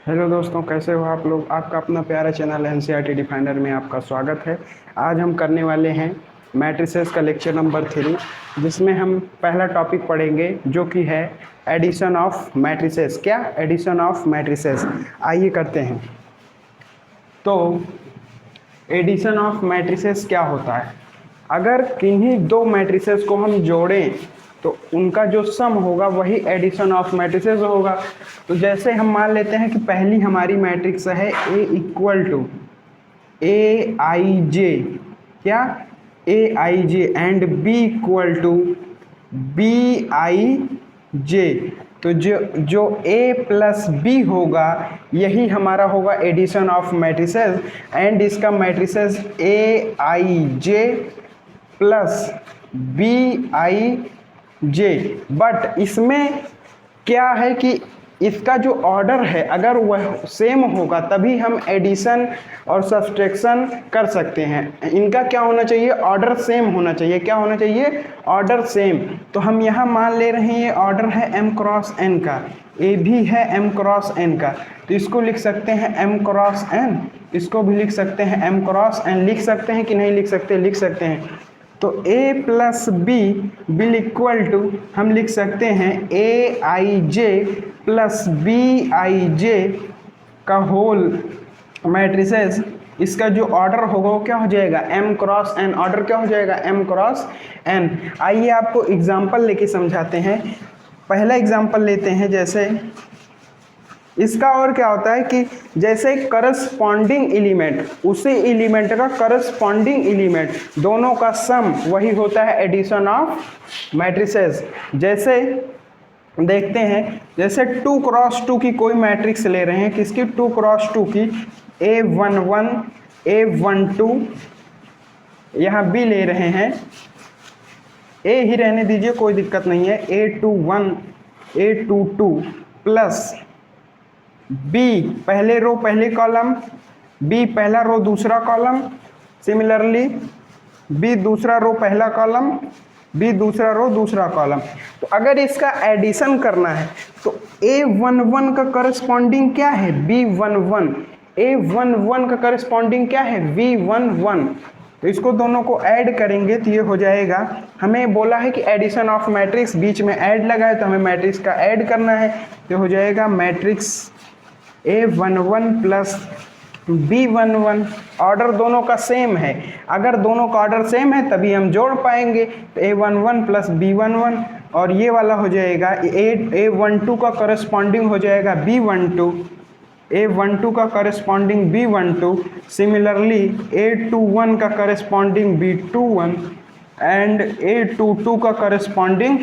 Hello दोस्तों, कैसे हो आप लोग। आपका अपना प्यारा चैनल एनसीईआरटी डिफाइंडर में आपका स्वागत है। आज हम करने वाले हैं मैट्रिसेस का लेक्चर नंबर 3, जिसमें हम पहला टॉपिक पढ़ेंगे जो कि है एडिशन ऑफ मैट्रिसेस। क्या एडिशन ऑफ मैट्रिसेस, आइए करते हैं। तो एडिशन ऑफ मैट्रिसेस क्या होता है। अगर किन्हीं दो मैट्रिसेस को हम जोड़ें तो उनका जो सम होगा वही एडिशन ऑफ मैट्रिसेस होगा। तो जैसे हम मान लेते हैं कि पहली हमारी मैट्रिक्स है ए equal to A I J, क्या A I J, and B equal to B I J. तो जो ए प्लस बी होगा यही हमारा होगा एडिशन ऑफ मैट्रिसेस, एंड इसका matrices A I J plus B I J. But इसमें क्या है कि इसका जो ऑर्डर है अगर वह सेम होगा तभी हम एडिशन और सब्सट्रैक्शन कर सकते हैं। इनका क्या होना चाहिए, ऑर्डर सेम होना चाहिए। क्या होना चाहिए, ऑर्डर सेम। तो हम यहाँ मान ले रहे हैं ये ऑर्डर है m क्रॉस n का, ए भी है m क्रॉस n का, तो इसको लिख सकते हैं m क्रॉस n, इसको भी लिख सकते हैं m क्रॉस n। लिख सकते हैं कि नहीं लिख सकते, लिख सकते हैं। तो a plus B will equal to हम लिख सकते हैं ए I J plus B I जे का होल मैट्रिसेस। इसका जो ऑर्डर होगा वो क्या हो जाएगा, m क्रॉस n। ऑर्डर क्या हो जाएगा, m क्रॉस n। आइए आपको एग्जांपल लेके समझाते हैं। पहला एग्जांपल लेते हैं। जैसे इसका और क्या होता है कि जैसे करस्पॉन्डिंग एलिमेंट उसी एलिमेंट का करस्पॉन्डिंग एलिमेंट दोनों का सम वही होता है एडिशन ऑफ मैट्रिसेस। जैसे देखते हैं, जैसे 2 क्रॉस 2 की कोई मैट्रिक्स ले रहे हैं, किसकी, 2 क्रॉस 2 की, A11 A12, यहाँ B ले रहे हैं, A ही रहने दीजिए कोई दिक्कत नहीं है, A21 A22 प्लस बी पहले रो पहले कॉलम, बी पहला रो दूसरा कॉलम, सिमिलरली बी दूसरा रो पहला कॉलम, बी दूसरा रो दूसरा कॉलम। तो अगर इसका एडिशन करना है तो A11 का करस्पॉन्डिंग क्या है, B11, A11 का करस्पॉन्डिंग क्या है, B11। तो इसको दोनों को ऐड करेंगे तो ये हो जाएगा, हमें बोला है कि एडिशन ऑफ मैट्रिक्स, बीच में ऐड लगा है तो हमें मैट्रिक्स का ऐड करना है। तो हो जाएगा matrix A11 plus B11। Order दोनों का सेम है, अगर दोनों का ऑर्डर सेम है तभी हम जोड़ पाएंगे। तो A11 प्लस B11, और ये वाला हो जाएगा A12 का करस्पॉन्डिंग हो जाएगा B12, A12 का करस्पॉन्डिंग B12, सिमिलरली A21 का करस्पॉन्डिंग B21 एंड A22 का करस्पॉन्डिंग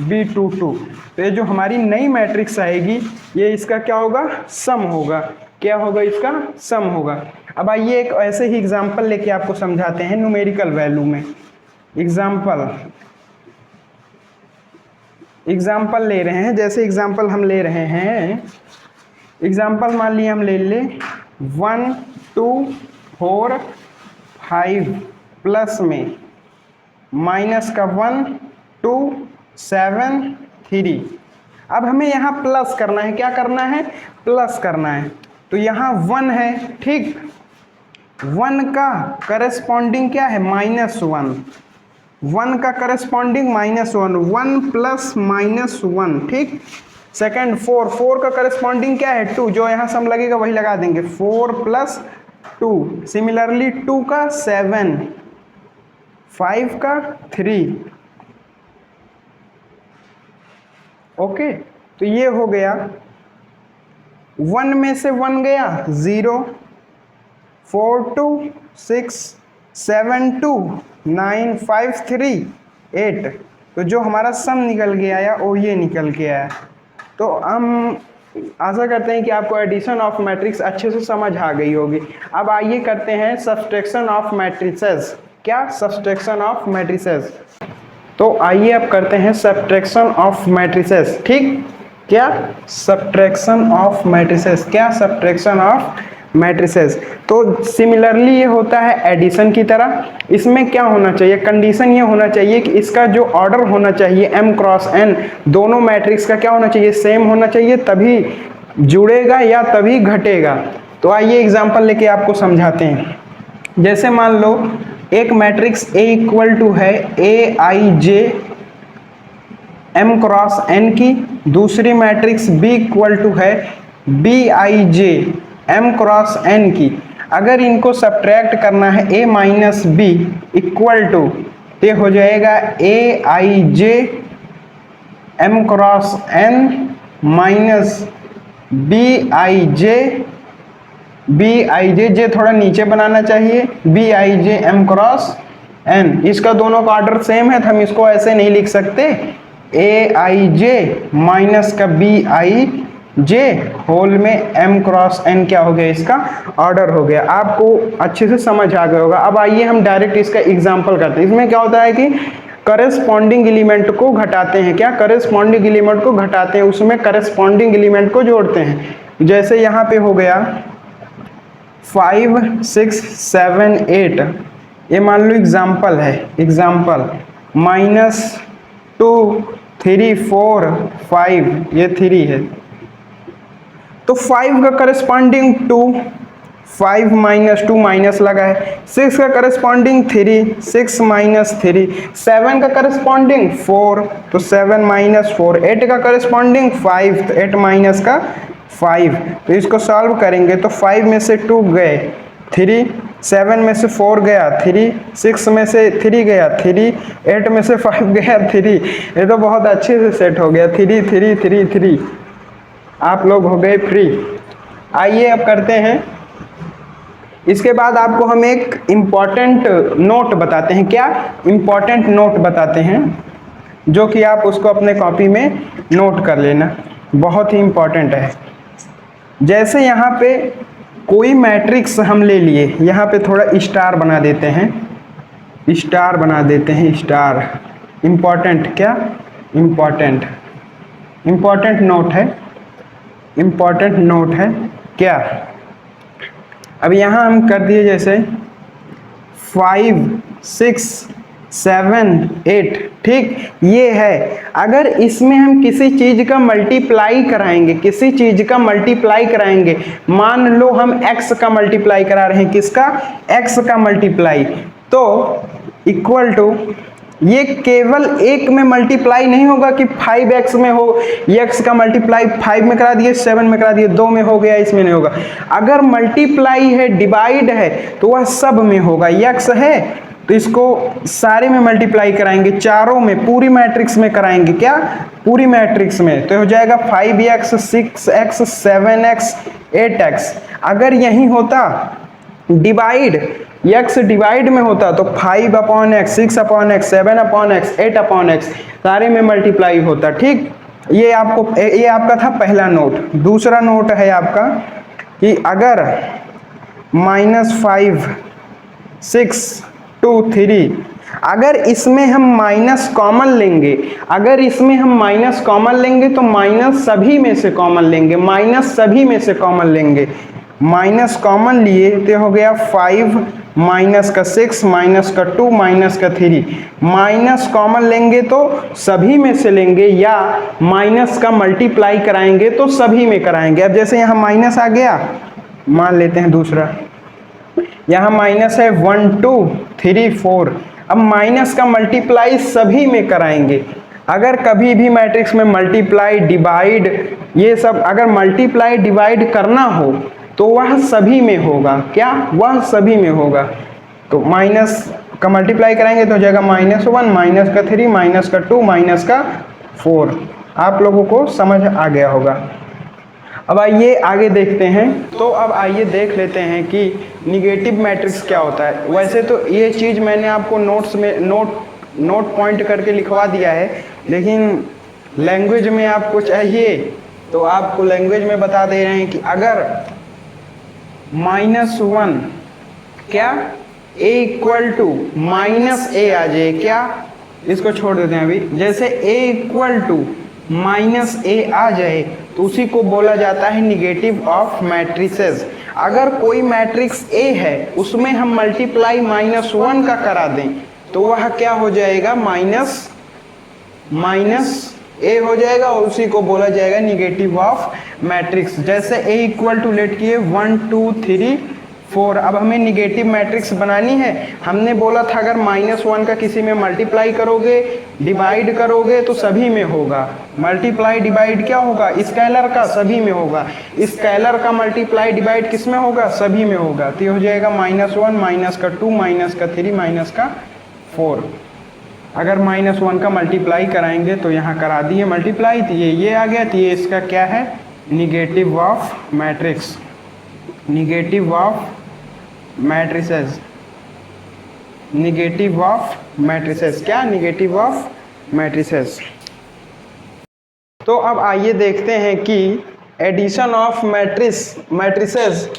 B22। तो ये जो हमारी नई मैट्रिक्स आएगी ये इसका क्या होगा, सम होगा। क्या होगा, इसका सम होगा। अब आइए एक ऐसे ही एग्जांपल लेके आपको समझाते हैं न्यूमेरिकल वैल्यू में। एग्जांपल ले रहे हैं। जैसे एग्जांपल हम ले रहे हैं, एग्जांपल मान लिया हम ले 1 2 4 5 प्लस में माइनस का 1 2 7 3। अब हमें यहाँ प्लस करना है, क्या करना है, प्लस करना है। तो यहाँ 1 है, ठीक, 1 का करस्पॉन्डिंग क्या है, -1, 1 का करस्पॉन्डिंग -1, 1 प्लस -1, ठीक। सेकंड 4 का करस्पॉन्डिंग क्या है, 2, जो यहाँ सम लगेगा वही लगा देंगे, 4 प्लस 2। सिमिलरली 2 का 7, 5 का 3। ओके, तो ये हो गया, 1 में से 1 गया 0, 4 2 6 7 2 9 5 3 8। तो जो हमारा सम निकल के आया वो ये निकल के आया। तो हम आशा करते हैं कि आपको एडिशन ऑफ मैट्रिक्स अच्छे से समझ आ गई होगी। अब आइए करते हैं सब्सट्रैक्शन ऑफ मैट्रिसेस। क्या, सब्सट्रैक्शन ऑफ मैट्रिसेस। तो आइए अब करते हैं सब्ट्रैक्शन ऑफ मैट्रिसेस, ठीक। क्या, सब्ट्रैक्शन ऑफ मैट्रिसेस। क्या, सब्ट्रैक्शन ऑफ मैट्रिसेस। तो सिमिलरली ये होता है एडिशन की तरह। इसमें क्या होना चाहिए, कंडीशन ये होना चाहिए कि इसका जो ऑर्डर होना चाहिए m क्रॉस n, दोनों मैट्रिक्स का क्या होना चाहिए, सेम होना चाहिए, तभी जुड़ेगा या तभी घटेगा। तो आइए एग्जांपल लेके आपको समझाते हैं। जैसे मान लो एक मैट्रिक्स A इक्वल टू है Aij m क्रॉस n की, दूसरी मैट्रिक्स B इक्वल टू है Bij m क्रॉस n की। अगर इनको सब्ट्रैक्ट करना है A minus B equal to, ये हो जाएगा Aij m cross n minus Bij J थोड़ा नीचे बनाना चाहिए, Bij m क्रॉस n। इसका दोनों का ऑर्डर सेम है तो हम इसको ऐसे नहीं लिख सकते, Aij माइनस का Bij होल में m क्रॉस n क्या हो गया, इसका ऑर्डर हो गया। आपको अच्छे से समझ आ गया होगा। अब आइए हम डायरेक्ट इसका एग्जांपल करते हैं। इसमें क्या होता है कि करस्पॉन्डिंग एलिमेंट को घटाते हैं। क्या करस्पॉन्डिंग एलिमेंट को घटाते हैं, उसमें करस्पॉन्डिंग एलिमेंट को जोड़ते हैं। जैसे यहाँ पे हो गया 5 6 7 8, ये मान लो एग्जाम्पल है, एग्जाम्पल -2 3 4 5, ये 3 है तो 5 का करस्पॉन्डिंग 2, 5 माइनस 2 माइनस लगा है। 6 का करस्पॉन्डिंग 3, 6 माइनस 3। 7 का करस्पॉन्डिंग 4, तो 7 माइनस 4। 8 का करस्पॉन्डिंग 5, तो 8 माइनस का 5। तो इसको सॉल्व करेंगे तो 5 में से 2 गए 3, 7 में से 4 गया 3, 6 में से 3 गया 3, 8 में से 5 गया 3। ये तो बहुत अच्छे से सेट हो गया, 3 3 3 3। आप लोग हो गए फ्री। आइए अब करते हैं। इसके बाद आपको हम एक इम्पॉर्टेंट नोट बताते हैं। क्या इम्पॉर्टेंट नोट बताते हैं, जो कि आप उसको अपने कॉपी में नोट कर लेना, बहुत ही इम्पॉर्टेंट है। जैसे यहाँ पे कोई मैट्रिक्स हम ले लिए, यहाँ पे थोड़ा स्टार बना देते हैं, स्टार बना देते हैं, स्टार। इम्पॉर्टेंट, क्या इम्पॉर्टेंट, इम्पॉर्टेंट नोट है, इम्पॉर्टेंट नोट है क्या। अब यहाँ हम कर दिए जैसे 5 6 7 8, ठीक, ये है। अगर इसमें हम किसी चीज़ का मल्टीप्लाई कराएंगे, किसी चीज़ का मल्टीप्लाई कराएंगे, मान लो हम x का मल्टीप्लाई करा रहे हैं, किसका, x का मल्टीप्लाई, तो इक्वल टू, ये केवल एक में मल्टीप्लाई नहीं होगा कि 5x में हो, x का मल्टीप्लाई 5 में करा दिए, 7 में करा दिए, 2 में हो गया, इसमें नहीं होगा। अगर मल्टीप्लाई है, डिवाइड है, तो वह सब में होगा। x है तो इसको सारे में मल्टीप्लाई कराएंगे, चारों में, पूरी मैट्रिक्स में कराएंगे, क्या पूरी मैट्रिक्स में, तो हो जाएगा 5x 6x 7x 8x। अगर यही होता डिवाइड, x डिवाइड में होता तो 5/x 6/x 7/x 8/x सारे में मल्टीप्लाई होता, ठीक। ये आपका था पहला नोट। दूसरा नोट है आपका कि अगर -5 6 2 3, अगर इसमें हम माइनस कॉमन लेंगे, अगर इसमें हम माइनस कॉमन लेंगे तो माइनस सभी में से कॉमन लेंगे, माइनस सभी में से कॉमन लेंगे, माइनस कॉमन लिए तो हो गया 5 माइनस का 6 माइनस का 2 माइनस का 3। माइनस कॉमन लेंगे तो सभी में से लेंगे, या माइनस का मल्टीप्लाई कराएंगे तो सभी में कराएंगे। अब जैसे यहाँ माइनस आ गया, मान लेते हैं दूसरा, यहाँ माइनस है 1 2 3 4। अब माइनस का मल्टीप्लाई सभी में कराएंगे। अगर कभी भी मैट्रिक्स में मल्टीप्लाई डिवाइड ये सब अगर मल्टीप्लाई डिवाइड करना हो तो वह सभी में होगा, क्या वह सभी में होगा। तो माइनस का मल्टीप्लाई कराएंगे तो हो जाएगा -1 माइनस का 3 माइनस का 2 माइनस का 4। आप लोगों को समझ आ गया होगा। अब आइए आगे देखते हैं। तो अब आइए देख लेते हैं कि निगेटिव मैट्रिक्स क्या होता है। वैसे तो ये चीज़ मैंने आपको नोट्स में नोट पॉइंट करके लिखवा दिया है, लेकिन लैंग्वेज में आपको चाहिए तो आपको लैंग्वेज में बता दे रहे हैं कि अगर -1 क्या a इक्वल टू -a आ जाए, क्या इसको छोड़ देते हैं अभी। जैसे a इक्वल टू -a आ जाए तो उसी को बोला जाता है निगेटिव ऑफ मैट्रिसेस। अगर कोई मैट्रिक्स A है उसमें हम मल्टीप्लाई -1 का करा दें तो वह क्या हो जाएगा, माइनस ए हो जाएगा और उसी को बोला जाएगा निगेटिव ऑफ मैट्रिक्स। जैसे ए इक्वल टू लेट किए 1 2 3 4। अब हमें निगेटिव मैट्रिक्स बनानी है। हमने बोला था अगर -1 का किसी में मल्टीप्लाई करोगे डिवाइड करोगे तो सभी में होगा। मल्टीप्लाई डिवाइड क्या होगा, स्केलर का सभी में होगा। स्केलर का मल्टीप्लाई डिवाइड किस में होगा, सभी में होगा। तो ये हो जाएगा -1 माइनस का 2 माइनस का 3 माइनस का 4। अगर -1 का मल्टीप्लाई कराएंगे तो यहाँ करा दिए मल्टीप्लाई, तो ये आ गया। तो ये इसका क्या है, negative of matrix, negative of matrices, negative of matrices. क्या, निगेटिव ऑफ मैट्रिसेस। तो अब आइए देखते हैं कि addition of matrices,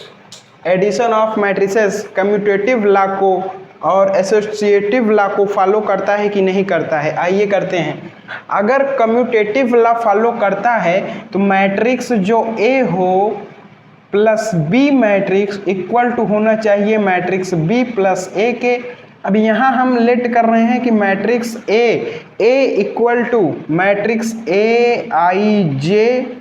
addition of matrices commutative law को और एसोसिएटिव लॉ को फॉलो करता है कि नहीं करता है। आइए करते हैं। अगर कम्यूटेटिव लॉ फॉलो करता है तो मैट्रिक्स जो ए हो plus B matrix equal to होना चाहिए मैट्रिक्स बी प्लस ए के। अब यहाँ हम लेट कर रहे हैं कि matrix A equal to matrix A I J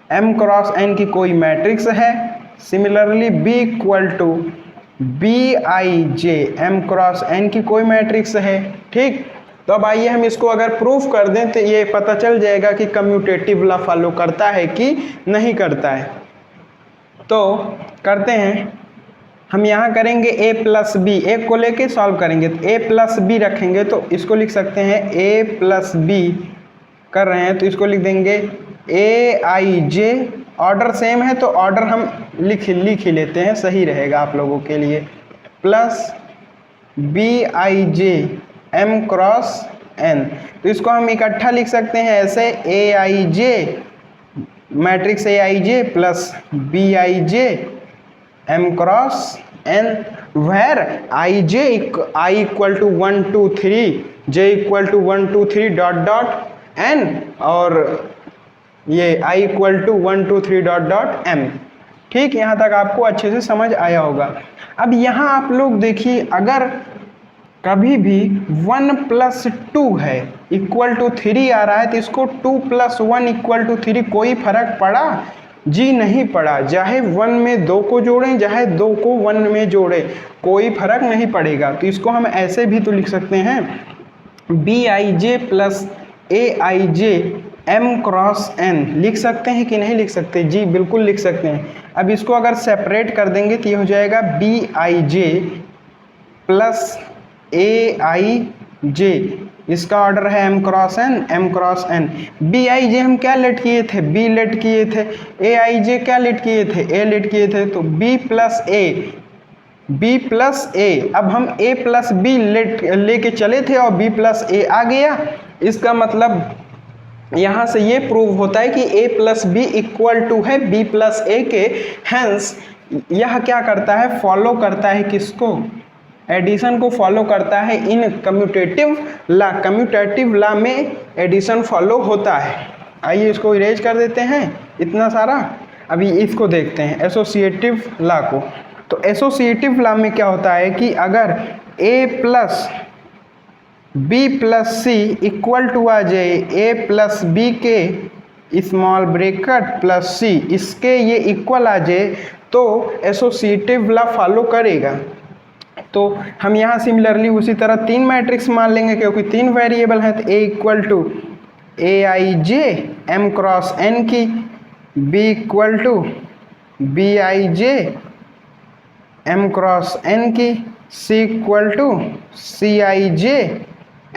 M cross N की कोई मैट्रिक्स है। Similarly B equal to B I J M cross N की कोई मैट्रिक्स है। ठीक, तो अब आइए हम इसको अगर प्रूफ कर दें तो ये पता चल जाएगा कि कम्यूटेटिव लॉ फॉलो करता है कि नहीं करता है। तो करते हैं। हम यहाँ करेंगे a प्लस बी, एक को लेके सॉल्व करेंगे तो a प्लस बी रखेंगे तो इसको लिख सकते हैं a प्लस बी कर रहे हैं तो इसको लिख देंगे ए आई जे। ऑर्डर सेम है तो ऑर्डर हम लिख ही लेते हैं, सही रहेगा आप लोगों के लिए। Plus B I J M cross N, तो इसको हम इकट्ठा लिख सकते हैं ऐसे A I J matrix A I J plus B I J M cross N, where I J I equal to 1 2 3 J equal to 1 2 3 dot dot N और ये I equal to 1 2 3 dot dot M. ठीक, यहाँ तक आपको अच्छे से समझ आया होगा। अब यहाँ आप लोग देखिए, अगर कभी भी 1 प्लस 2 है इक्वल टू 3 आ रहा है तो इसको 2 प्लस 1 इक्वल टू 3 कोई फर्क पड़ा जी नहीं पड़ा। चाहे 1 में 2 को जोड़ें चाहे 2 को 1 में जोड़ें कोई फर्क नहीं पड़ेगा। तो इसको हम ऐसे भी तो लिख सकते हैं B I J plus A I J M cross N. लिख सकते हैं कि नहीं लिख सकते, जी बिल्कुल लिख सकते हैं। अब इसको अगर सेपरेट कर देंगे तो ये हो जाएगा B I J plus A I J, इसका ऑर्डर है M cross N. B I J हम क्या लेट किए थे, बी लेट किए थे। ए आई जे क्या लेट किए थे, ए लेट किए थे। तो बी प्लस ए। अब हम ए प्लस बी लेके चले थे और बी प्लस ए आ गया। इसका मतलब यहाँ से ये प्रूव होता है कि ए प्लस बी इक्वल टू है बी प्लस ए के। हेंस यह क्या करता है, फॉलो करता है किसको, एडिशन को फॉलो करता है। इन कम्यूटेटिव लॉ में एडिशन फॉलो होता है। आइए इसको इरेज कर देते हैं इतना सारा। अभी इसको देखते हैं एसोसिएटिव लॉ को। तो एसोसिएटिव लॉ में क्या होता है कि अगर A plus B plus C equal to आ जाए ए प्लस बी के स्मॉल ब्रैकेट प्लस सी, इसके ये इक्वल आ जाए तो एसोसिएटिव लॉ फॉलो करेगा। तो हम यहाँ सिमिलरली उसी तरह 3 मैट्रिक्स मान लेंगे क्योंकि 3 वेरिएबल हैं। तो A equal to A I J M cross N की, B equal to B I J M cross N की, C equal to C I J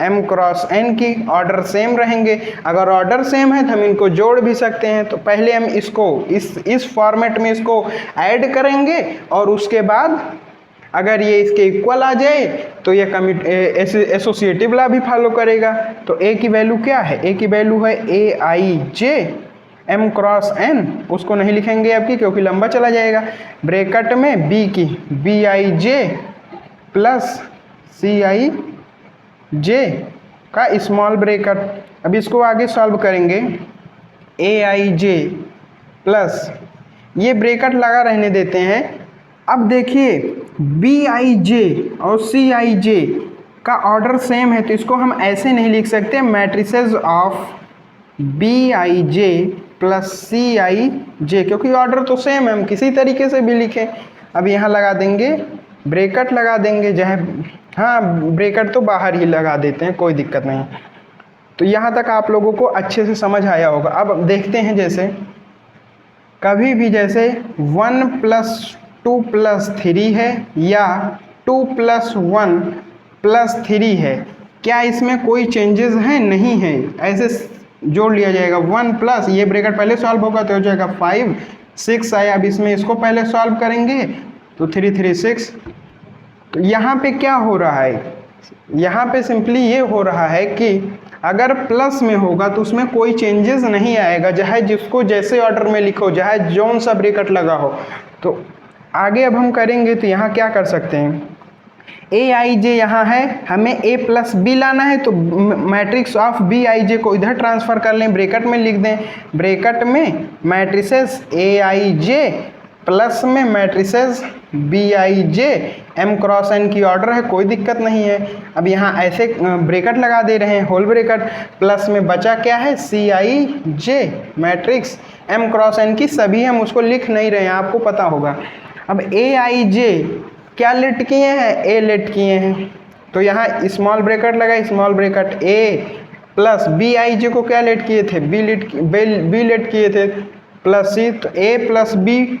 M cross N की। ऑर्डर सेम रहेंगे। अगर ऑर्डर सेम है तो हम इनको जोड़ भी सकते हैं। तो पहले हम इसको इस फॉर्मेट में इसको ऐड करेंगे और उसके बाद अगर ये इसके इक्वल आ जाए तो ये एसोसिएटिव लॉ भी फॉलो करेगा। तो ए की वैल्यू क्या है, ए की वैल्यू है ए I J M cross N. उसको नहीं लिखेंगे आपकी क्योंकि लंबा चला जाएगा। ब्रैकेट में बी की B I J plus C I जे का स्मॉल ब्रैकेट। अब इसको आगे सॉल्व करेंगे ए आई जे प्लस, ये ब्रैकेट लगा रहने देते हैं। अब देखिए बी आई जे और सी आई जे का ऑर्डर सेम है तो इसको हम ऐसे नहीं लिख सकते matrices of B I J plus C I J, क्योंकि ऑर्डर तो सेम है, हम किसी तरीके से भी लिखें। अब यहाँ लगा देंगे, ब्रेकेट लगा देंगे, चाहे हाँ ब्रेकेट तो बाहर ही लगा देते हैं, कोई दिक्कत नहीं। तो यहाँ तक आप लोगों को अच्छे से समझ आया होगा। अब देखते हैं, जैसे कभी भी जैसे 1 + 2 + 3 है या 2 + 1 + 3 है, क्या इसमें कोई चेंजेस हैं? नहीं है, ऐसे जोड़ लिया जाएगा। 1 प्लस ये ब्रैकेट पहले सॉल्व होगा तो हो जाएगा 5, 6 आया। अब इसमें इसको पहले सॉल्व करेंगे तो 3 3 6। तो यहाँ पे क्या हो रहा है, यहाँ पे सिंपली ये हो रहा है कि अगर प्लस में होगा तो उसमें कोई चेंजेस नहीं आएगा, चाहे जिसको जैसे ऑर्डर में लिखो, चाहे जोन सा ब्रैकेट लगा हो। तो आगे अब हम करेंगे, तो यहाँ क्या कर सकते हैं, ए आई जे यहाँ है, हमें ए प्लस बी लाना है, तो matrix of B I J को इधर ट्रांसफर कर लें, ब्रैकेट में लिख दें, ब्रैकेट में matrices A I J plus में matrices B I J, M cross N की ऑर्डर है, कोई दिक्कत नहीं है। अब यहाँ ऐसे ब्रैकेट लगा दे रहे हैं, होल ब्रैकेट, प्लस में बचा क्या है, सी I J matrix M cross N की, सभी हम उसको लिख नहीं रहे हैं, आपको पता होगा। अब ए आई जे क्या लेट किए हैं, ए लेट किए हैं, तो यहाँ स्मॉल ब्रैकेट लगा, small bracket A plus B I J को क्या लेट किए थे, बी लेट किए थे प्लस सी, तो A plus B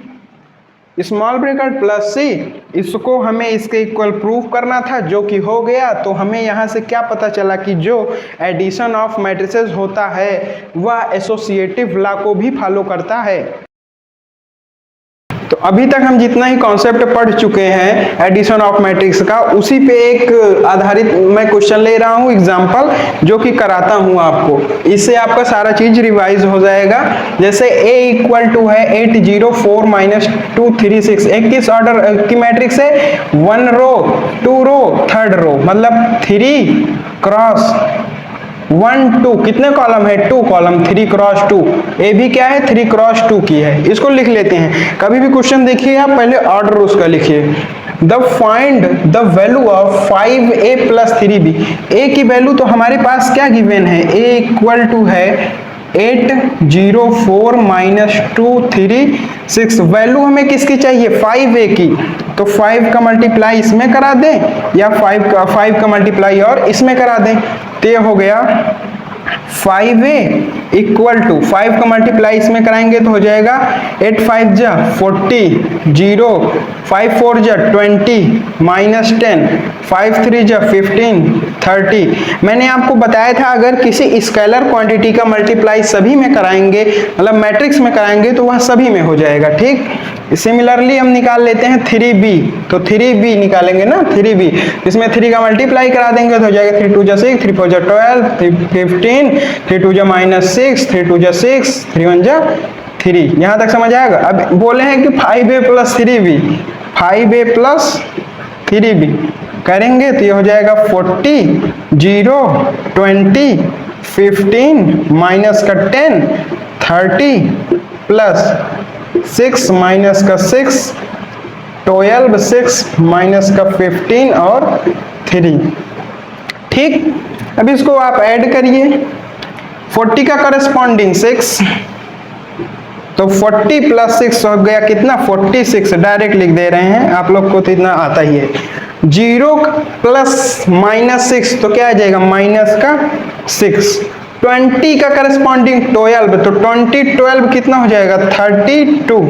small bracket plus C, इसको हमें इसके इक्वल प्रूव करना था, जो कि हो गया। तो हमें यहाँ से क्या पता चला कि जो एडिशन ऑफ मैट्रिसेस होता है वह एसोसिएटिव लॉ को भी फॉलो करता है। तो अभी तक हम जितना ही कॉन्सेप्ट पढ़ चुके हैं एडिशन ऑफ मैट्रिक्स का, उसी पे एक आधारित मैं क्वेश्चन ले रहा हूँ एग्जांपल, जो कि कराता हूँ आपको। इससे आपका सारा चीज रिवाइज हो जाएगा। जैसे a = है 8 0 4 - 2 3 6, एक किस ऑर्डर की मैट्रिक्स है, 1 रो 2 रो 3rd रो, मतलब 3 क्रॉस 1 2, कितने कॉलम है, 2 कॉलम, 3 क्रॉस 2, ए भी क्या है, 3 क्रॉस 2 की है। इसको लिख लेते हैं। कभी भी क्वेश्चन देखिए आप पहले ऑर्डर उसका लिखिए। The find the value of 5a + 3b, ए की वैल्यू तो हमारे पास क्या गिवन है, a = है 8 0 4 - 2 3 6, वैल्यू हमें किसकी चाहिए, 5a की, तो 5 का मल्टीप्लाई इसमें करा दें या 5 का मल्टीप्लाई और इसमें करा दें, तो ये हो गया 5a = 5 का मल्टीप्लाई इसमें कराएंगे तो हो जाएगा 8 5 जा 40 0 5 4 जा 20 -10 5 3 जा 15 30। मैंने आपको बताया था अगर किसी स्केलर क्वांटिटी का मल्टीप्लाई सभी में कराएंगे, मतलब मैट्रिक्स में कराएंगे, तो वह सभी में हो जाएगा। ठीक, सिमिलरली हम निकाल लेते हैं 3b, तो 3b निकालेंगे ना, 3b, इसमें 3 का मल्टीप्लाई करा देंगे तो हो जाएगा 3 2 जा 6 3 4 जा 12 3 15 3 2 जा -6 3 2 जा 6 3 1 जा 3। यहाँ तक समझ आएगा। अब बोले हैं कि 5a + 3b, 5a + 3b करेंगे तो ये हो जाएगा 40 0 20 15 माइनस का 10 30 प्लस 6 माइनस का 6 12 6 माइनस का 15 और 3। ठीक, अब इसको आप ऐड करिए, 40 का करस्पॉन्डिंग 6, तो 40 + 6 हो गया कितना, 46। डायरेक्ट लिख दे रहे हैं, आप लोग को तो इतना आता ही है। 0 प्लस -6 तो क्या आ जाएगा, माइनस का 6। 20 का करस्पॉन्डिंग 12, तो 20 12 कितना हो जाएगा, 32।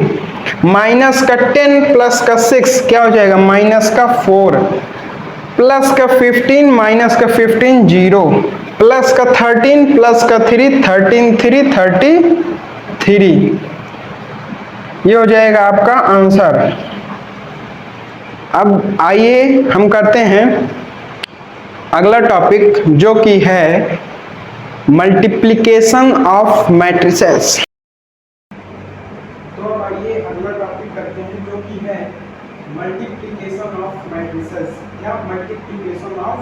माइनस का 10 प्लस का 6 क्या हो जाएगा, माइनस का 4। प्लस का 15 माइनस का 15 0, प्लस का 13 प्लस का 3 13 3 33। ये हो जाएगा आपका आंसर। अब आइए हम करते हैं अगला टॉपिक, जो कि है मल्टीप्लिकेशन ऑफ मैट्रिसेस। तो अब आइए अगला टॉपिक करते हैं, जो कि है मल्टीप्लिकेशन ऑफ मैट्रिसेस या मल्टीप्लिकेशन ऑफ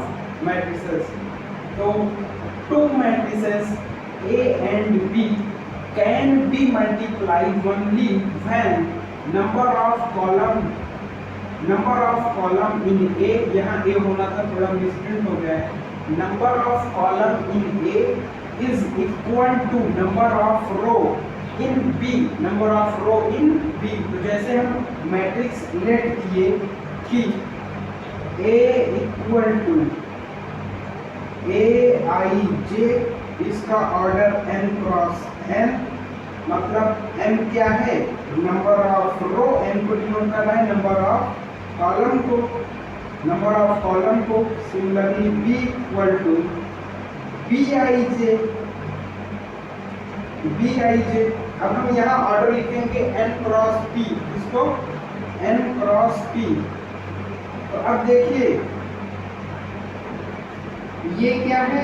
मैट्रिसेस। तो 2 matrices A and B can be multiplied only when number of column in A, यहाँ A होना था, थोड़ा मिसप्रिंट हो गया है, number of column in A is equal to number of row in B, number of row in B. तो जैसे हम मैट्रिक्स लेट किए कि ए equal to A I J, इसका ऑर्डर n क्रॉस n, मतलब n क्या है, नंबर ऑफ रो, n को डिनोट कर रहा है नंबर ऑफ कॉलम को, नंबर ऑफ कॉलम को। Similarly b equal to B I J, B I J. अब हम यहाँ ऑर्डर लिखेंगे n क्रॉस p, इसको n क्रॉस p। तो अब देखिए ये क्या है,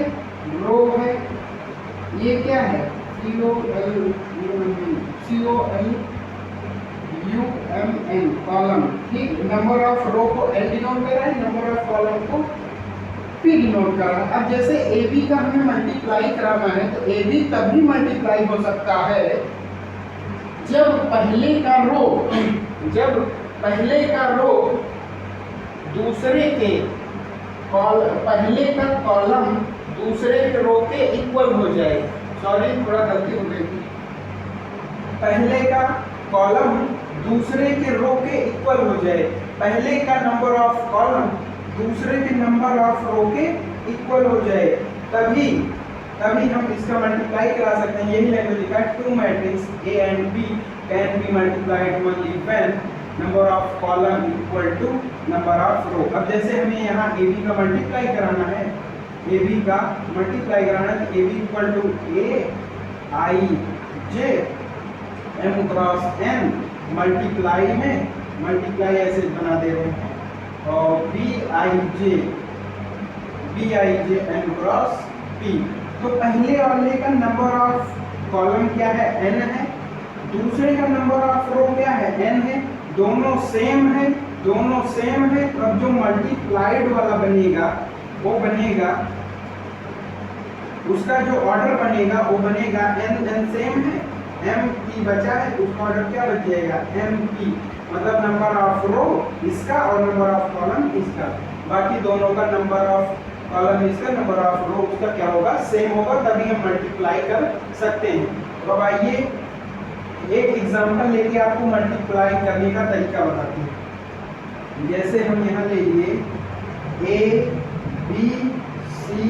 रो है, ये क्या है, COLUMN कॉलम, ठीक। नंबर ऑफ रो को L डिनोट कर रहा है, नंबर ऑफ कॉलम को P डिनोट कर रहा है। अब जैसे AB का हमें मल्टीप्लाई कराना है तो AB तभी मल्टीप्लाई हो सकता है जब पहले का रो दूसरे के पहले का कॉलम दूसरे के रो के इक्वल हो जाए। सॉरी, थोड़ा गलती हो गई। पहले का कॉलम दूसरे के रो के इक्वल हो जाए, पहले का नंबर ऑफ कॉलम दूसरे के नंबर ऑफ रो के इक्वल हो जाए, तभी हम इसका मल्टीप्लाई करा सकते हैं। यही मैंने लिखा है, two matrix A and B can be multiplied only when number of column equal to number of row. अब जैसे हमें यहाँ ए बी का मल्टीप्लाई कराना है, ए बी का मल्टीप्लाई कराना है तो A B equal to A I J M cross N, multiply में मल्टीप्लाई ऐसे बना दे रहे हैं, और B I J N cross P. तो पहले वाले का नंबर ऑफ कॉलम क्या है, n है, दूसरे का नंबर ऑफ रो क्या है, n है, दोनों सेम है। अब जो मल्टीप्लाइड वाला बनेगा वो बनेगा, उसका जो ऑर्डर बनेगा वो बनेगा n सेम है, m p बचा है, उसका ऑर्डर क्या बच जाएगा, m p, मतलब नंबर ऑफ रो इसका और नंबर ऑफ कॉलम इसका। बाकी दोनों का नंबर ऑफ कॉलम इसका, नंबर ऑफ रो उसका क्या होगा, सेम होगा, तभी हम मल्टीप्लाई कर सकते हैं। तो अब आइए एक एग्जांपल लेके आपको मल्टीप्लाई करने का तरीका बताते हैं। जैसे हम यहाँ ले लिए ए बी सी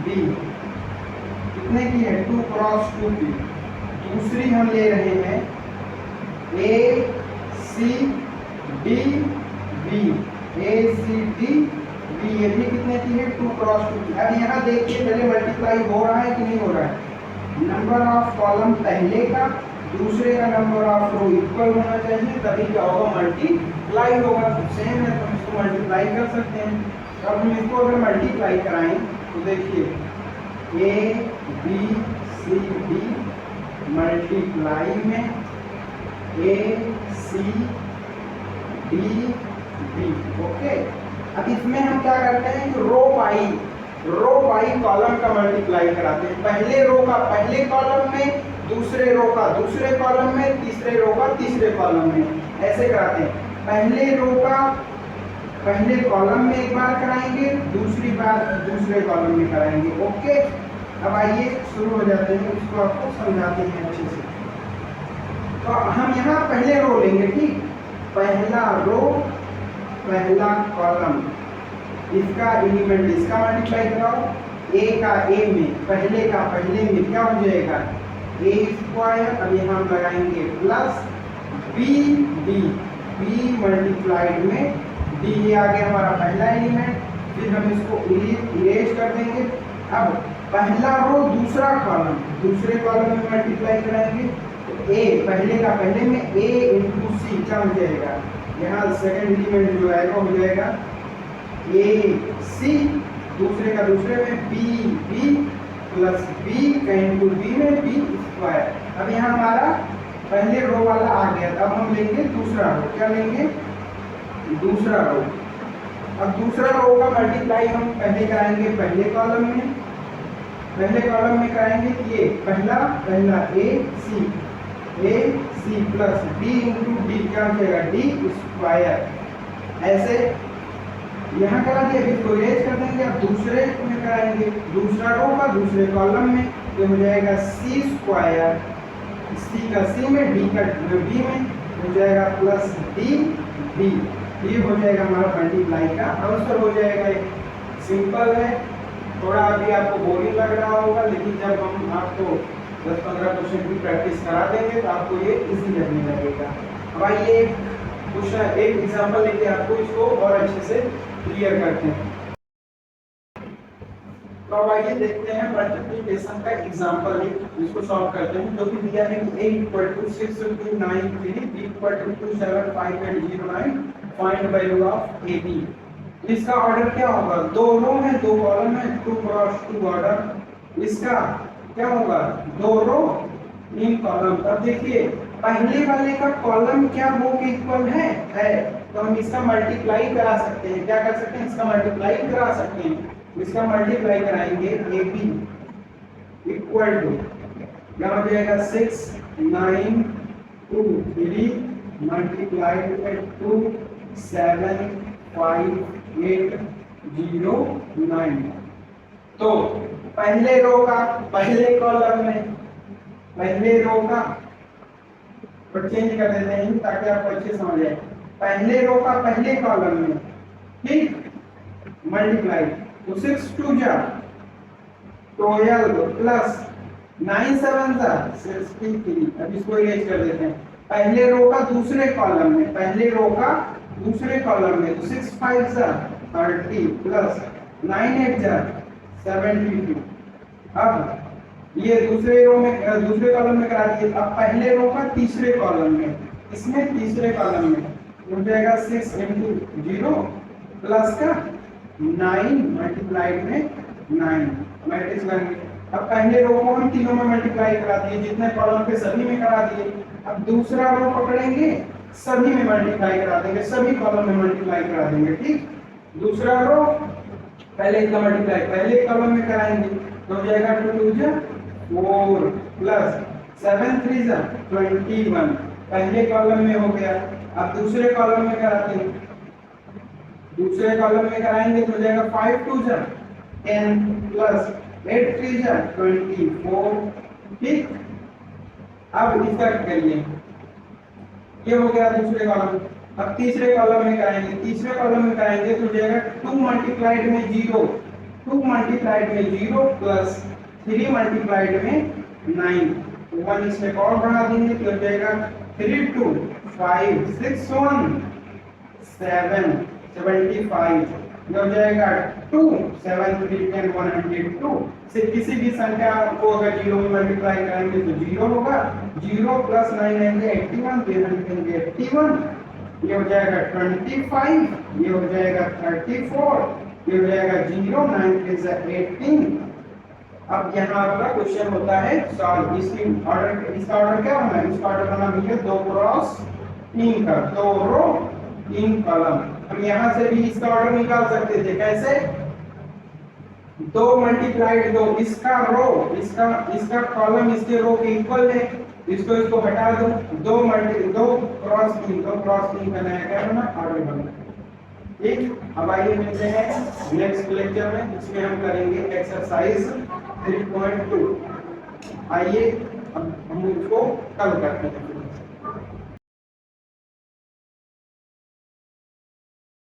डी, कितने की है, 2 क्रॉस 2 की। दूसरी हम ले रहे हैं ए सी डी बी, ए सी डी बी, ये भी कितने की है, 2 क्रॉस 2 की। अब यहाँ देखिए पहले मल्टीप्लाई हो रहा है कि नहीं हो रहा है, नंबर ऑफ कॉलम पहले का दूसरे का नंबर ऑफ रो इक्वल होना चाहिए, तभी क्या होगा, मल्टीप्लाई होगा। सेम है तो हम इसको मल्टीप्लाई कर सकते हैं। तो अब हम इसको अगर मल्टीप्लाई कराएं तो देखिए A B C D multiply में A C D B, okay. अब इसमें हम क्या करते हैं कि रो बाई कॉलम का मल्टीप्लाई कराते हैं। पहले रो का पहले कॉलम में, दूसरे रो का दूसरे कॉलम में, तीसरे रो का तीसरे कॉलम में, ऐसे कराते हैं। पहले रो का पहले कॉलम में एक बार कराएंगे, दूसरी बार दूसरे कॉलम में कराएंगे, ओके। अब आइए शुरू हो जाते हैं, इसको आपको समझाते हैं अच्छे से। तो हम यहाँ पहले रो लेंगे, ठीक, पहला रो पहला कॉलम, इसका एलिमेंट इसका मल्टीप्लाई कराओ, ए का ए में, पहले का पहले में क्या हो जाएगा, ए स्क्वायर। अब यहाँ लगाएंगे plus B D, B multiplied में डी, ये आ गया हमारा पहला एलिमेंट। फिर हम इसको इरेज कर देंगे। अब पहला रो दूसरा कॉलम, दूसरे कॉलम में मल्टीप्लाई कराएंगे तो ए पहले का पहले में ए इंटू सी क्या हो जाएगा, यहाँ सेकेंड एलिमेंट जो आएगा हो जाएगा ए सी, दूसरे का दूसरे में बी बी प्लस बी का इंटू बी में बी स्क्वायर। अब यहाँ हमारा पहले रो वाला आ गया। अब हम लेंगे दूसरा रो, क्या लेंगे, दूसरा रो। अब दूसरा रो का मल्टीप्लाई हम पहले कराएंगे पहले कॉलम में, पहले कॉलम में कराएंगे कि ये पहला A C plus D into D क्या हो जाएगा, डी स्क्वायर। ऐसे यहाँ करा दिया, इसको इरेज कर देंगे, अब दूसरे में कराएंगे, दूसरा रो का दूसरे कॉलम में, ये हो जाएगा सी स्क्वायर, सी का सी में, डी का बी में, हो जाएगा प्लस डी बी, ये हो जाएगा हमारा मल्टीप्लाई का आंसर हो जाएगा। सिंपल है, थोड़ा अभी आपको बोरिंग लग रहा होगा, लेकिन जब हम आपको 10-15 क्वेश्चन की प्रैक्टिस करा देंगे तो आपको ये इजी लगने लगेगा। अब आइए क्वेश्चन एक एग्जांपल लेके आपको इसको और अच्छे से क्लियर करते हैं। तो अब आइए देखते हैं मल्टीप्लिकेशन का एग्जांपल, इसको सॉल्व करते हैं। जो कि दिया है कि a = 629 b = 27509, find value of ab। इसका ऑर्डर क्या होगा, दो रो है दो कॉलम है, 2 क्रॉस 2 ऑर्डर, इसका क्या होगा, दो रो 3 कॉलम। अब देखिए पहले वाले का कॉलम क्या वो इक्वल है, तो हम इसका मल्टीप्लाई करा सकते हैं, क्या कर सकते हैं, इसका मल्टीप्लाई करा सकते हैं। इसका मल्टीप्लाई कराएंगे AB इक्वल टू, क्या हो जाएगा 6 9 2 3 मल्टीप्लाइड बाय 2 7 5 8 0 9। तो पहले रो का पहले कॉलम में, पहले रो का पर चेंज कर देते हैं ताकि आपको अच्छे समझ आए। पहले रो का पहले कॉलम में, ठीक, मल्टीप्लाई, तो 6 2 जा 12 प्लस 9 7 जा 63। अब इसको इरेज कर देते हैं। पहले रो का दूसरे कॉलम में, पहले रो का दूसरे कॉलम में, तो 6 5 जा 30 प्लस 9 8 जा 72। अब ये दूसरे रो में दूसरे कॉलम में करा दिए। अब पहले रो का तीसरे कॉलम में, इसमें तीसरे कॉलम में हो जाएगा 6 × 0 प्लस का 9 मल्टीप्लाइड में 9 मैट्रिक्स बन गई। अब पहले रो को हम तीनों में मल्टीप्लाई करा दिए, जितने कॉलम पे सभी में करा दिए। अब दूसरा रो पकड़ेंगे, सभी में मल्टीप्लाई करा देंगे, सभी कॉलम में मल्टीप्लाई करा देंगे, ठीक। दूसरा रो पहले इसका मल्टीप्लाई पहले कॉलम में कराएंगे, तो हो जाएगा 2 2 जा 4 प्लस 7 3 जा 21, पहले कॉलम में हो गया। अब दूसरे कॉलम में कराते हैं, दूसरे कॉलम में कराएंगे तो हो जाएगा 5 2 जा 10 प्लस 8 3 जा 24, ठीक। अब इसका करिए, ये हो गया दूसरे कॉलम। अब तीसरे कॉलम में कराएंगे, तीसरे कॉलम में कराएंगे तो हो जाएगा 2 मल्टीप्लाइड में 0, 2 मल्टीप्लाइड में 0 प्लस 3 मल्टीप्लाइड में 9, 1 इसमें और बढ़ा देंगे तो हो जाएगा 3 2 5 6 1 7 75, हो जाएगा 2 7 3 10 102 से किसी भी संख्या को अगर 0 में मल्टीप्लाई करेंगे तो 0 होगा, 0 प्लस 9 आएंगे 81, तो यहाँ लिखेंगे 81, ये हो जाएगा 25, ये हो जाएगा 34, ये हो जाएगा 0 9 3 18। अब यहाँ आपका क्वेश्चन होता है सॉल्व। इसका ऑर्डर क्या होना है, इसका ऑर्डर बना भैया 2 क्रॉस 3 का, 2 रो 3 कॉलम। हम यहाँ से भी इसका ऑर्डर निकाल सकते थे, कैसे, 2 मल्टीप्लाइड 2, इसका रो इसका कॉलम इसके रो के इक्वल है, इसको हटा दो, 2 क्रॉस 3 का नया क्या बना, ऑर्डर बना, ठीक। अब आइए मिलते हैं नेक्स्ट लेक्चर में, जिसमें हम करेंगे एक्सरसाइज 3.2। आइए अब हम इसको कल करते हैं।